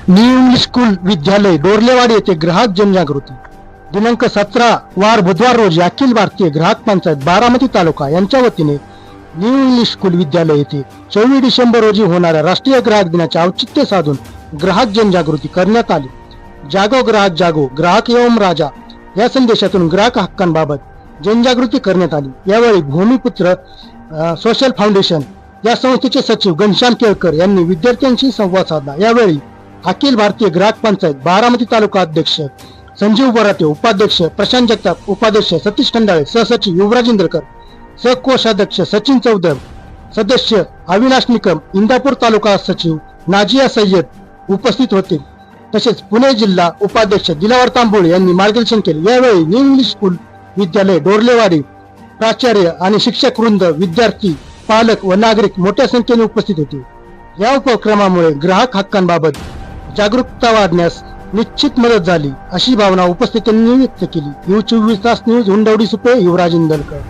New English school विद्यालय डोरलेवाडी येथे ग्राहक जनजागृती दिनांक 17 वार बुधवार रोजी अखिल भारतीय ग्राहक पंचायत बारामती तालुका यांच्या वतीने न्यू इंग्लिश स्कूल विद्यालय येथे 24 डिसेंबर रोजी होणाऱ्या राष्ट्रीय ग्राहक दिनाचे औचित्य साधून ग्राहक जनजागृती करण्यात आली। जागो ग्राहक जागो, ग्राहक एवं राजा या संदेशातून ग्राहक हक्कांबाबत जनजागृती करण्यात आली। यावेळी भूमिपुत्र सोशल फाउंडेशन या संस्थेचे सचिव घनश्याम केळकर यांनी विद्यार्थ्यांशी संवाद साधला। यावेळी अखिल भारतीय ग्राहक पंचायत बारामती तालुका अध्यक्ष संजीव बराटे, उपाध्यक्ष प्रशांत जगताप, उपाध्यक्ष सतीश खंडाळे, सहसचिव युवराज इंद्रकर, सहकोषाध्यक्ष सचिन चौधर, सदस्य अविनाश निकम, इंदापूर तालुका सचिव नाजिया सय्यद उपस्थित होते। तसेच पुणे जिल्हा उपाध्यक्ष दिलावर तांबोळे यांनी मार्गदर्शन केले। यावेळी न्यू इंग्लिश स्कूल विद्यालय डोरलेवाडी प्राचार्य आणि शिक्षक वृंद, विद्यार्थी, पालक व नागरिक मोठ्या संख्येने उपस्थित होते। या उपक्रमामुळे ग्राहक हक्कांबाबत जागरूकता वाढण्यास निश्चित मदत झाली, अशी भावना उपस्थितांनी व्यक्त केली। न्यूज 24 तास न्यूज, हुंडवडी सुपे, युवराज इंदलकर।